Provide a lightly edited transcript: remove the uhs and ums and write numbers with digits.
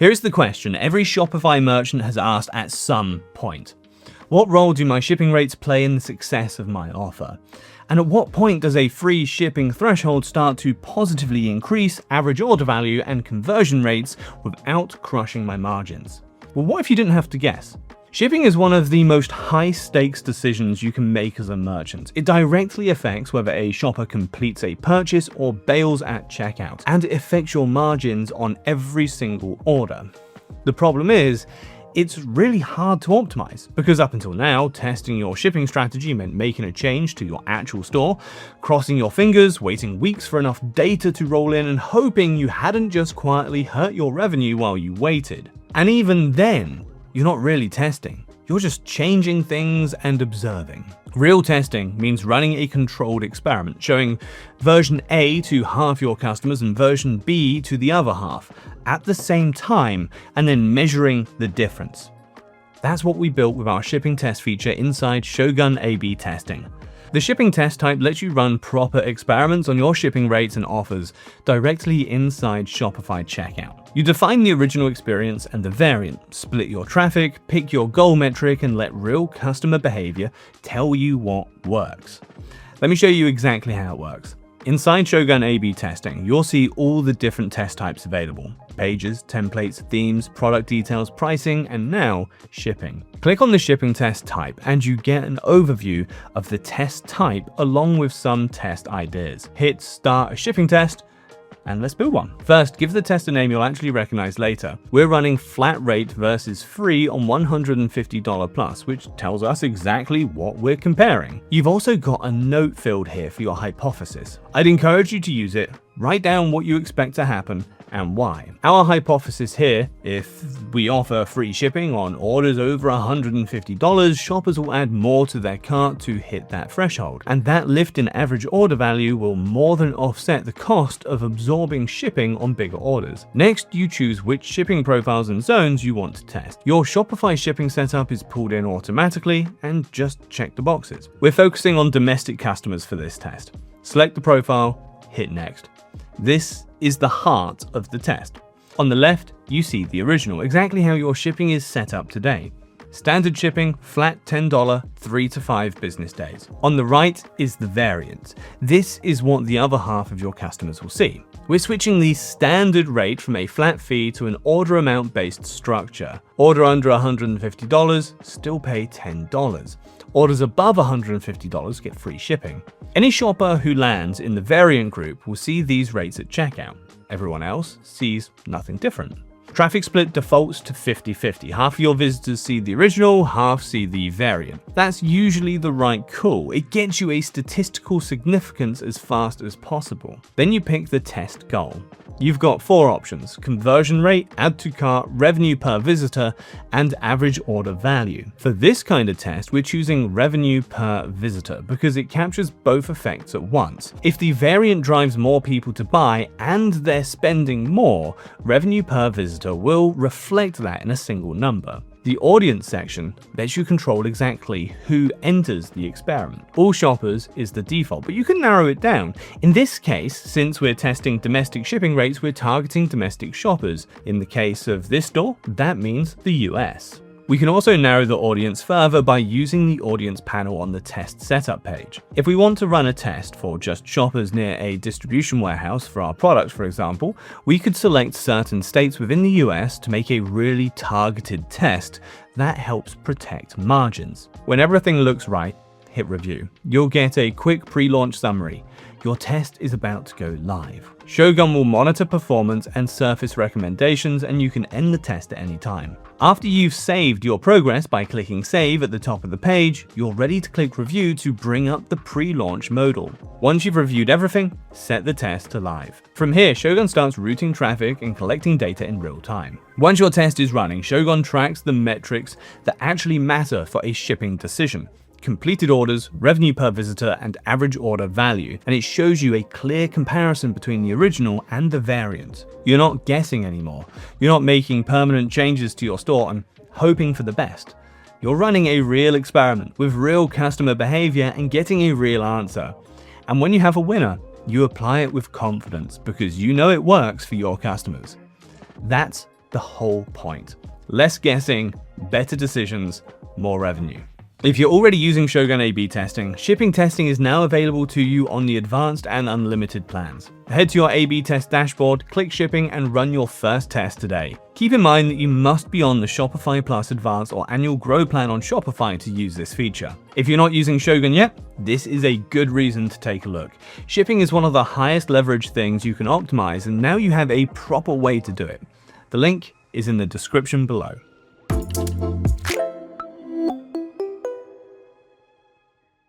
Here's the question every Shopify merchant has asked at some point. What role do my shipping rates play in the success of my offer? And at what point does a free shipping threshold start to positively increase average order value and conversion rates without crushing my margins? Well, what if you didn't have to guess? Shipping is one of the most high-stakes decisions you can make as a merchant. It directly affects whether a shopper completes a purchase or bails at checkout, and it affects your margins on every single order. The problem is, it's really hard to optimize, because up until now, testing your shipping strategy meant making a change to your actual store, crossing your fingers, waiting weeks for enough data to roll in, and hoping you hadn't just quietly hurt your revenue while you waited. And even then, you're not really testing. You're just changing things and observing. Real testing means running a controlled experiment, showing version A to half your customers and version B to the other half at the same time, and then measuring the difference. That's what we built with our shipping test feature inside Shogun A/B testing. The shipping test type lets you run proper experiments on your shipping rates and offers directly inside Shopify checkout. You define the original experience and the variant, split your traffic, pick your goal metric, and let real customer behavior tell you what works. Let me show you exactly how it works. Inside Shogun A/B testing, you'll see all the different test types available: pages, templates, themes, product details, pricing, and now shipping. Click on the shipping test type and you get an overview of the test type along with some test ideas. Hit start a shipping test, and let's build one. First, give the test a name you'll actually recognize later. We're running flat rate versus free on $150 plus, which tells us exactly what we're comparing. You've also got a note field here for your hypothesis. I'd encourage you to use it. Write down what you expect to happen and why. Our hypothesis here: if we offer free shipping on orders over $150, shoppers will add more to their cart to hit that threshold, and that lift in average order value will more than offset the cost of absorbing shipping on bigger orders. Next, you choose which shipping profiles and zones you want to test. Your Shopify shipping setup is pulled in automatically, and just check the boxes. We're focusing on domestic customers for this test. Select the profile, hit next. This is the heart of the test. On the left, you see the original, exactly how your shipping is set up today. Standard shipping, flat $10, 3 to 5 business days. On the right is the variant. This is what the other half of your customers will see. We're switching the standard rate from a flat fee to an order amount based structure. Order under $150, still pay $10. Orders above $150 get free shipping. Any shopper who lands in the variant group will see these rates at checkout. Everyone else sees nothing different. Traffic split defaults to 50-50. Half of your visitors see the original, half see the variant. That's usually the right call. It gets you a statistical significance as fast as possible. Then you pick the test goal. You've got 4 options: conversion rate, add to cart, revenue per visitor, and average order value. For this kind of test, we're choosing revenue per visitor because it captures both effects at once. If the variant drives more people to buy and they're spending more, revenue per visitor will reflect that in a single number. The audience section lets you control exactly who enters the experiment. All shoppers is the default, but you can narrow it down. In this case, since we're testing domestic shipping rates, we're targeting domestic shoppers. In the case of this store, that means the US. We can also narrow the audience further by using the audience panel on the test setup page. If we want to run a test for just shoppers near a distribution warehouse for our product, for example, we could select certain states within the US to make a really targeted test that helps protect margins. When everything looks right, hit review. You'll get a quick pre-launch summary. Your test is about to go live. Shogun will monitor performance and surface recommendations, and you can end the test at any time. After you've saved your progress by clicking save at the top of the page, you're ready to click review to bring up the pre-launch modal. Once you've reviewed everything, set the test to live. From here, Shogun starts routing traffic and collecting data in real time. Once your test is running, Shogun tracks the metrics that actually matter for a shipping decision: completed orders, revenue per visitor, and average order value, and it shows you a clear comparison between the original and the variant. You're not guessing anymore. You're not making permanent changes to your store and hoping for the best. You're running a real experiment with real customer behavior and getting a real answer. And when you have a winner, you apply it with confidence because you know it works for your customers. That's the whole point. Less guessing, better decisions, more revenue. If you're already using Shogun A/B testing, shipping testing is now available to you on the advanced and unlimited plans. Head to your A/B test dashboard, click shipping, and run your first test today. Keep in mind that you must be on the Shopify Plus Advanced or Annual Grow plan on Shopify to use this feature. If you're not using Shogun yet, this is a good reason to take a look. Shipping is one of the highest leverage things you can optimize, and now you have a proper way to do it. The link is in the description below.